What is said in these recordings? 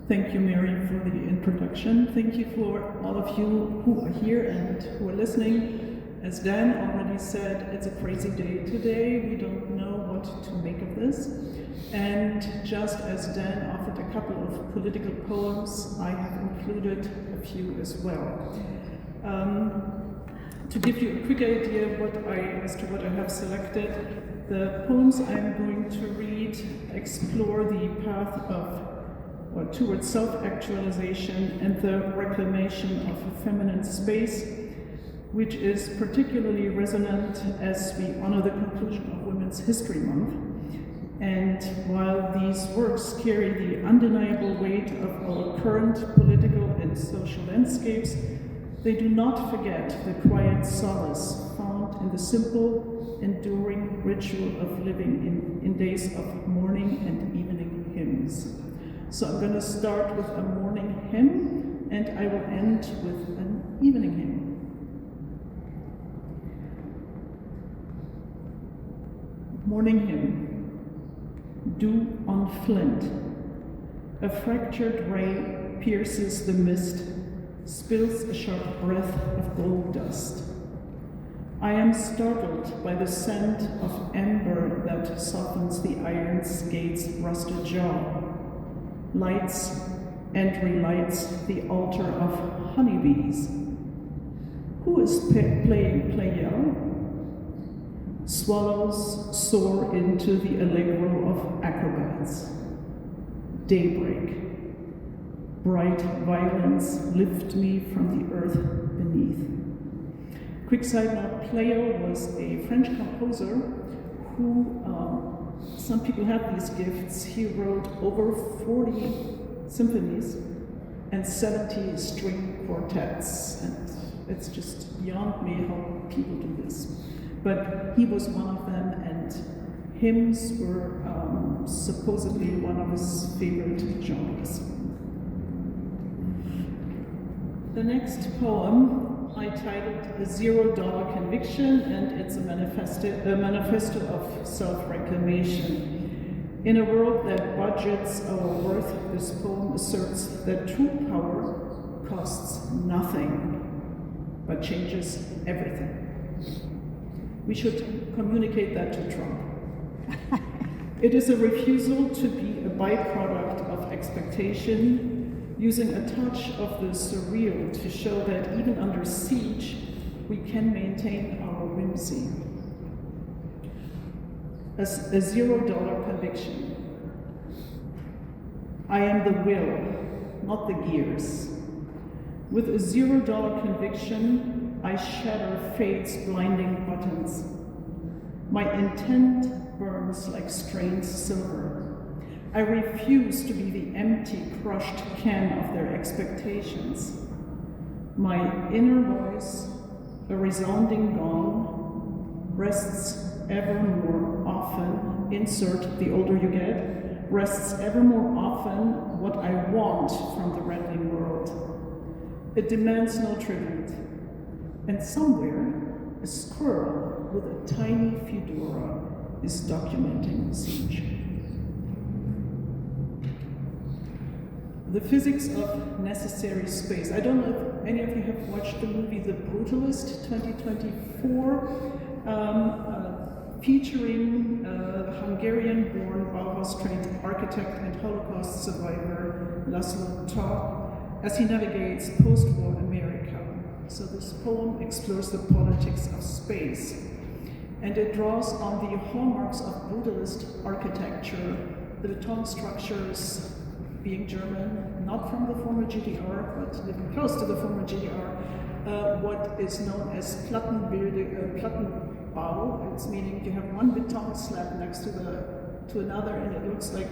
Thank you, Mary, for the introduction. Thank you for all of you who are here and who are listening. As Dan already said, it's a crazy day today. We don't know what to make of this. And just as Dan offered a couple of political poems, I have included a few as well. To give you a quick idea as to what I have selected, the poems I'm going to read explore the path towards self-actualization and the reclamation of a feminine space, which is particularly resonant as we honor the conclusion of Women's History Month. And while these works carry the undeniable weight of our current political and social landscapes, they do not forget the quiet solace found in the simple, enduring ritual of living in days of morning and evening hymns. So I'm going to start with a morning hymn, and I will end with an evening hymn. Morning hymn. Dew on flint. A fractured ray pierces the mist, spills a sharp breath of gold dust. I am startled by the scent of amber that softens the iron skate's rusted jaw, lights and relights the altar of honeybees. Who is playing Pleyel? Swallows soar into the allegro of acrobats. Daybreak. Bright violins lift me from the earth beneath. Quick side note, Pleyel was a French composer who, some people have these gifts. He wrote over 40 symphonies and 70 string quartets. And it's just beyond me how people do this. But he was one of them, and hymns were supposedly one of his favorite genres. The next poem I titled A $0 Conviction, and it's a manifesto of self-reclamation. In a world that budgets our worth, this poem asserts that true power costs nothing, but changes everything. We should communicate that to Trump. It is a refusal to be a byproduct of expectation, using a touch of the surreal to show that even under siege, we can maintain our whimsy. As a $0 conviction. I am the will, not the gears. With a $0 conviction, I shatter fate's blinding buttons. My intent burns like strained silver. I refuse to be the empty, crushed can of their expectations. My inner voice, a resounding gong, rests ever more often, insert the older you get, rests ever more often what I want from the rattling world. It demands no tribute. And somewhere, a squirrel with a tiny fedora is documenting the siege. The physics of necessary space. I don't know if any of you have watched the movie The Brutalist 2024, featuring Hungarian-born Bauhaus-trained architect and Holocaust survivor Laszlo Toth as he navigates post-war America. So this poem explores the politics of space, and it draws on the hallmarks of brutalist architecture, the beton structures being German, not from the former GDR, but living close to the former GDR, what is known as Plattenbau. It's meaning you have one beton slab next to another, and it looks like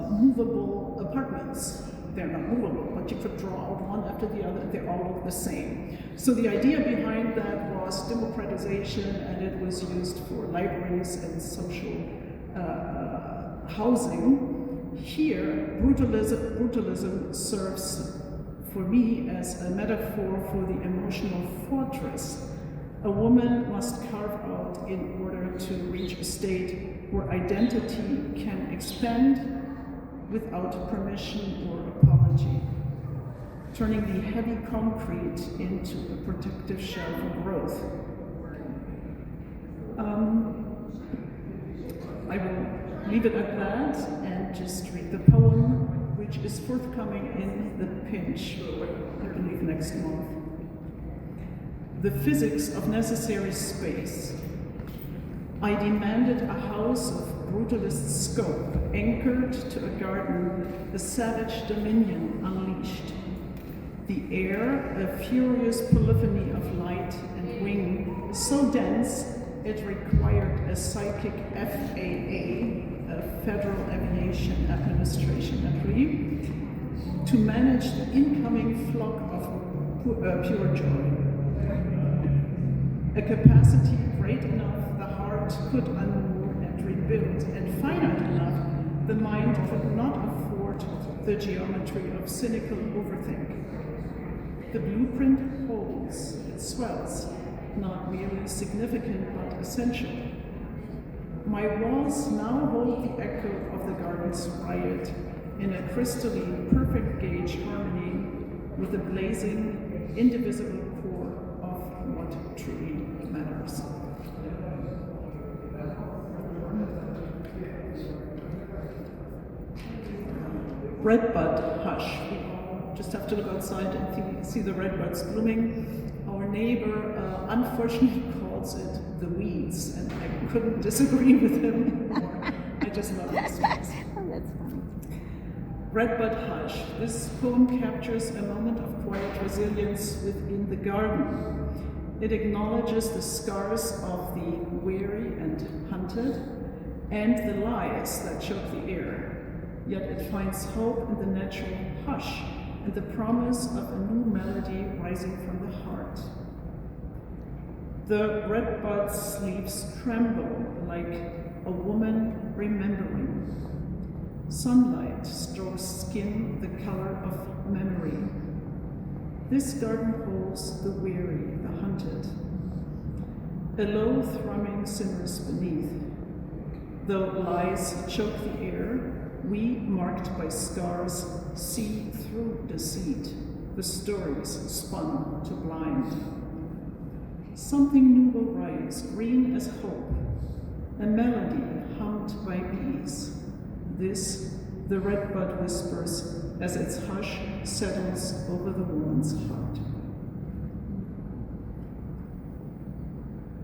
movable apartments. They're not movable, but you could draw out one after the other, and they all look the same. So the idea behind that was democratization, and it was used for libraries and social housing. Here, brutalism serves for me as a metaphor for the emotional fortress a woman must carve out in order to reach a state where identity can expand without permission or apology, turning the heavy concrete into a protective shell for growth. I will leave it at that and just read the poem, which is forthcoming in the Pinch, I believe next month. The physics of necessary space. I demanded a house of brutalist scope, anchored to a garden, a savage dominion unleashed. The air, a furious polyphony of light and wing, so dense it required a psychic FAA, a Federal Aviation Administration employee, to manage the incoming flock of pure joy. A capacity great enough the heart could unmoor and rebuild, and finite enough the mind could not afford the geometry of cynical overthink. The blueprint holds, it swells, not merely significant but essential. My walls now hold the echo of the garden's riot in a crystalline, perfect gauge harmony with the blazing, indivisible core of what truly matters. Redbud hush. We just have to look outside and see the redbuds blooming. Our neighbor unfortunately calls it the weeds, and I couldn't disagree with him more. I just love this space. Oh, that's funny. Redbud hush. This poem captures a moment of quiet resilience within the garden. It acknowledges the scars of the weary and hunted, and the lies that choke the air. Yet it finds hope in the natural hush and the promise of a new melody rising from the heart. The redbud's leaves tremble like a woman remembering. Sunlight strokes skin the color of memory. This garden holds the weary, the hunted. A low thrumming simmers beneath. Though lies choke the air, we, marked by scars, see through deceit, the stories spun to blind. Something new will rise, green as hope, a melody hummed by bees. This, the redbud whispers as its hush settles over the woman's heart.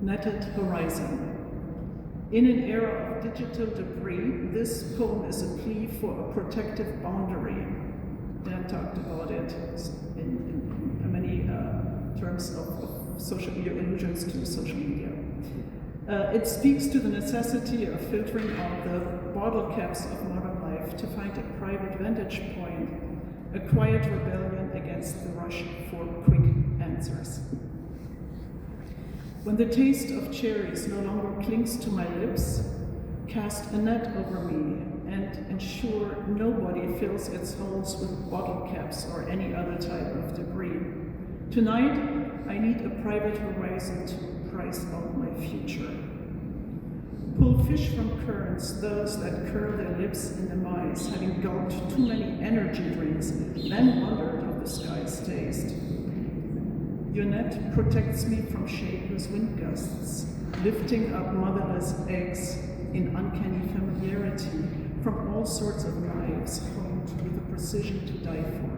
Netted horizon. In an era of digital debris, this poem is a plea for a protective boundary. Dan talked about it in many terms of social media, allusions to social media. It speaks to the necessity of filtering out the bottle caps of modern life to find a private vantage point, a quiet rebellion against the rush for quick answers. When the taste of cherries no longer clings to my lips, cast a net over me and ensure nobody fills its holes with bottle caps or any other type of debris. Tonight, I need a private horizon to price out my future. Pull fish from currents, those that curl their lips in demise, having gulped too many energy drinks, then wondered how the skies taste. Your net protects me from shapeless wind gusts, lifting up motherless eggs in uncanny familiarity from all sorts of knives honed with a precision to die for.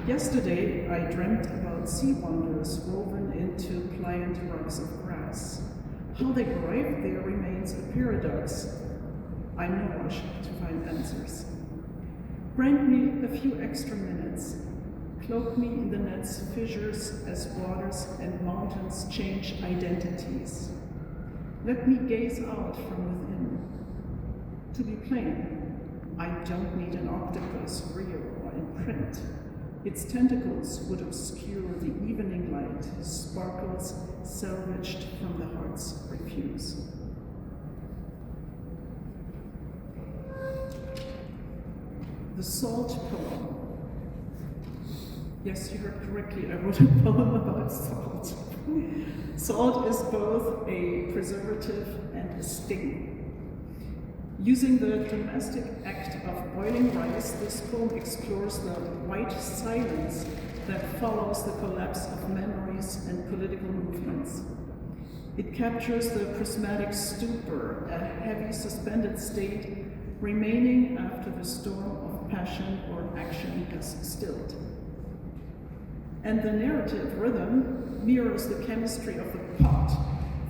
Yesterday, I dreamt about sea wonders woven into pliant rugs of grass. How they arrived there remains a paradox. I'm no rush to find answers. Grant me a few extra minutes. Cloak me in the net's fissures as waters and mountains change identities. Let me gaze out from within. To be plain, I don't need an octopus, real or in print. Its tentacles would obscure the evening light, sparkles salvaged from the heart's refuse. The Salt Poem. Yes, you heard correctly, I wrote a poem about salt. Salt is both a preservative and a sting. Using the domestic act of boiling rice, this poem explores the white silence that follows the collapse of memories and political movements. It captures the prismatic stupor, a heavy suspended state remaining after the storm of passion or action has stilled. And the narrative rhythm mirrors the chemistry of the pot.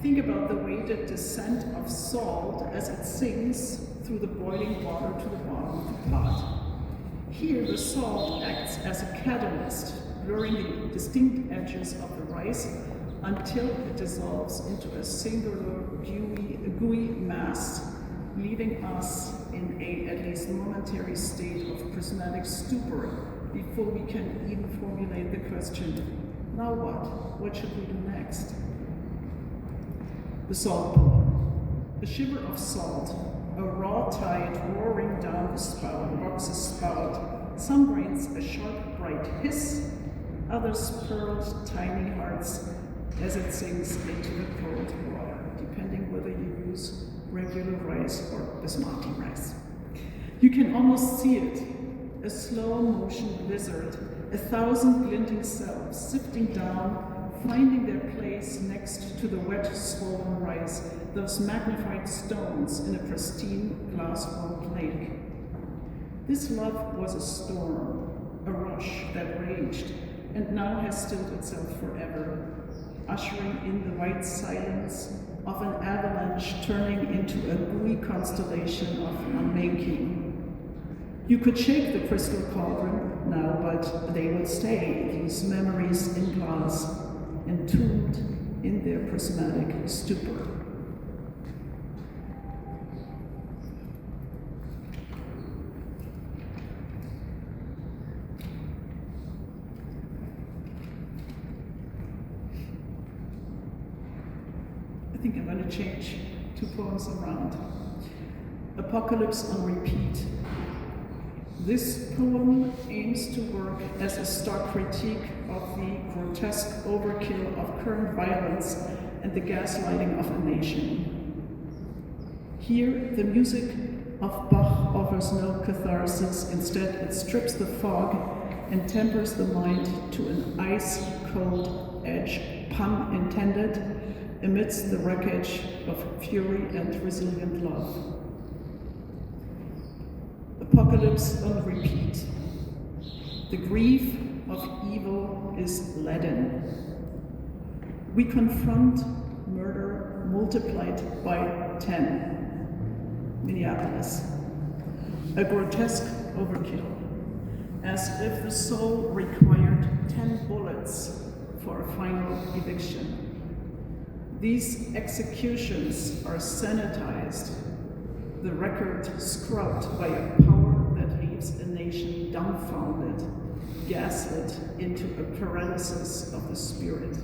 Think about the weighted descent of salt as it sinks through the boiling water to the bottom of the pot. Here, the salt acts as a catalyst, blurring the distinct edges of the rice until it dissolves into a singular gooey mass, leaving us in a at least momentary state of prismatic stupor before we can even formulate the question, now what? What should we do next? The salt poem. A shiver of salt, a raw tide roaring down the box's spout. Some grains a sharp, bright hiss, others pearled tiny hearts as it sinks into the cold water, depending whether you use regular rice or basmati rice. You can almost see it, a slow motion blizzard, 1,000 glinting selves sifting down, finding their place next to the wet, swollen rice, those magnified stones in a pristine glass-walled lake. This love was a storm, a rush that raged, and now has stilled itself forever, ushering in the white silence of an avalanche turning into a gooey constellation of unmaking. You could shake the crystal cauldron now, but they would stay, these memories in glass, entombed in their prismatic stupor. I think I'm going to change 2 poems around. Apocalypse on Repeat. This poem aims to work as a stark critique of the grotesque overkill of current violence and the gaslighting of a nation. Here, the music of Bach offers no catharsis. Instead, it strips the fog and tempers the mind to an ice-cold edge, pun intended, amidst the wreckage of fury and resilient love. Apocalypse on Repeat. The grief of evil is leaden. We confront murder multiplied by 10. Minneapolis. A grotesque overkill, as if the soul required 10 bullets for a final eviction. These executions are sanitized, the record scrubbed by a power that leaves a nation dumbfounded, gaslit into a paralysis of the spirit.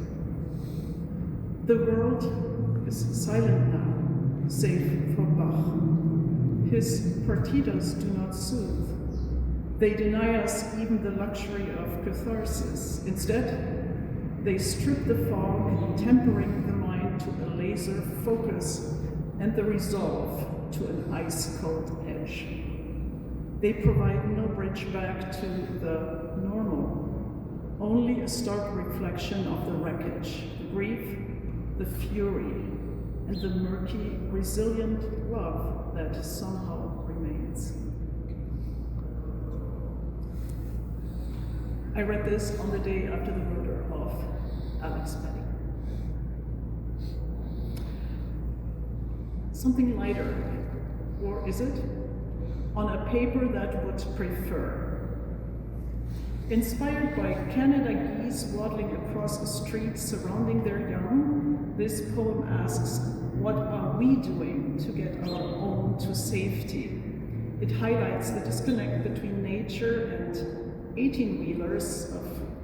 The world is silent now, save for Bach. His partitas do not soothe. They deny us even the luxury of catharsis. Instead, they strip the fog, tempering the mind to a laser focus and the resolve to an ice-cold edge. They provide no bridge back to the normal, only a stark reflection of the wreckage, the grief, the fury, and the murky, resilient love that somehow remains. I read this on the day after the murder of Alex Petty. Something lighter, or is it? On a paper that would prefer. Inspired by Canada geese waddling across a street surrounding their young, this poem asks, what are we doing to get our own to safety? It highlights the disconnect between nature and 18-wheelers of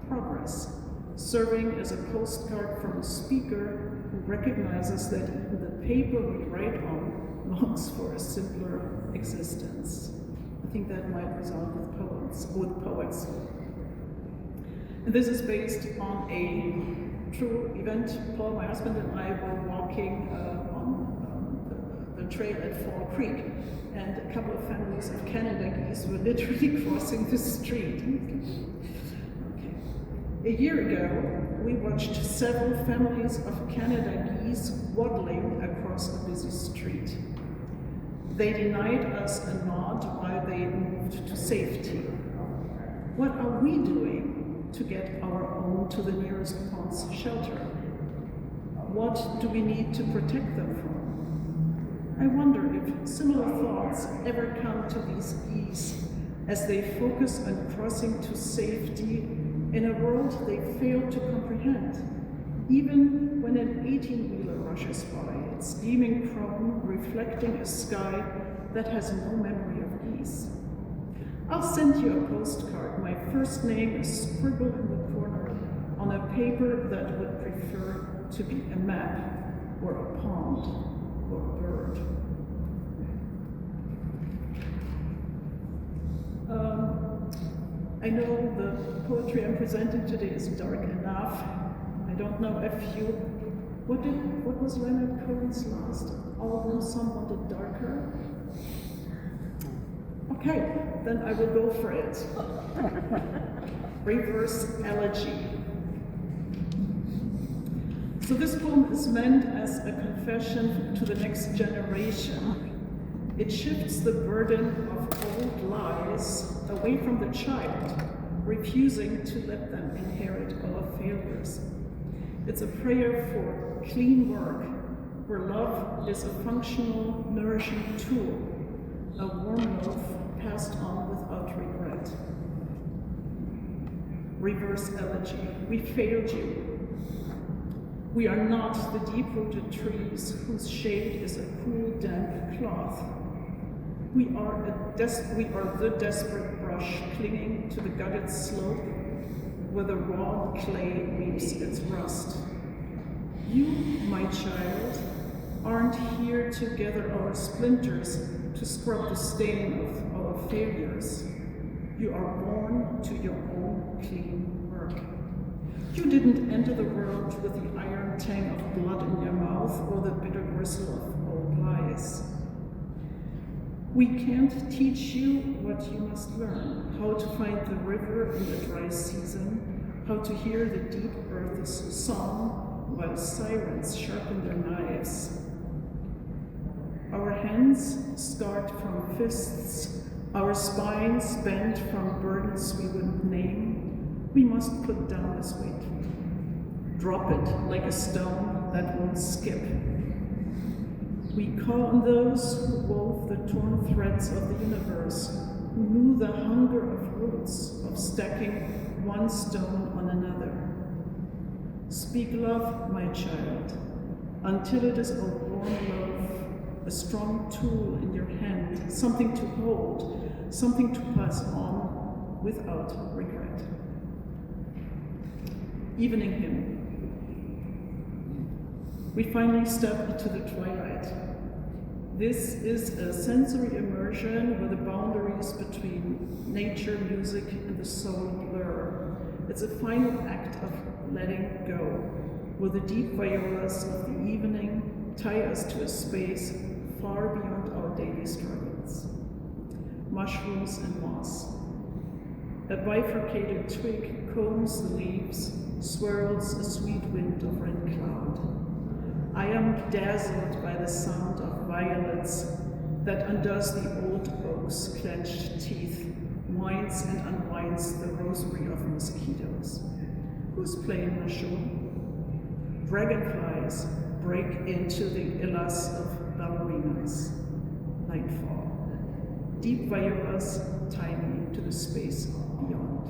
progress, serving as a postcard from a speaker who recognizes that even the paper we write on longs for a simpler existence. I think that might resonate with poets. And this is based on a true event. Paul, my husband, and I were walking on the trail at Fall Creek, and a couple of families of Canada geese were literally crossing the street. Okay. A year ago, we watched several families of Canada geese waddling across a busy street. They denied us a nod while they moved to safety. What are we doing to get our own to the nearest pond's shelter? What do we need to protect them from? I wonder if similar thoughts ever come to these geese as they focus on crossing to safety in a world they fail to comprehend, even when an 18-wheeler rushes by, its gleaming chrome reflecting a sky that has no memory of geese. I'll send you a postcard. My first name is scribbled in the corner on a paper that would prefer to be a map or a pond or a bird. I know the poetry I'm presenting today is dark enough. I don't know if you, what was Leonard Cohen's last album, Some Want It Darker? Okay, then I will go for it. Reverse Elegy. So this poem is meant as a confession to the next generation. It shifts the burden of old lies away from the child, refusing to let them inherit our failures. It's a prayer for clean work, where love is a functional, nourishing tool, a warm loaf passed on without regret. Reverse Elegy. We failed you. We are not the deep-rooted trees whose shade is a cool, damp cloth. We are the desperate brush clinging to the gutted slope where the raw clay weeps its rust. You, my child, aren't here to gather our splinters to scrub the stain of our failures. You are born to your own clean work. You didn't enter the world with the iron tang of blood in your mouth or the bitter gristle of old lies. We can't teach you what you must learn, how to find the river in the dry season, how to hear the deep earth's song while sirens sharpen their knives. Our hands scarred from fists, our spines bent from burdens we wouldn't name, we must put down this weight. Drop it like a stone that won't skip. We call on those who wove the torn threads of the universe, who knew the hunger of roots, of stacking one stone on another. Speak love, my child, until it is a warm loaf, a strong tool in your hand, something to hold, something to pass on without regret. Evening hymn. We finally step into the twilight. This is a sensory immersion where the boundaries between nature, music, and the soul blur. It's a final act of letting go, where the deep violas of the evening tie us to a space far beyond our daily struggles. Mushrooms and moss. A bifurcated twig combs the leaves, swirls a sweet wind of red cloud. I am dazzled by the sound of violets that undoes the old oak's clenched teeth, winds and unwinds the rosary of mosquitoes. Who's playing Nashon? Dragonflies break into the illas of ballerinas. Nightfall. Deep violas tie me to the space beyond.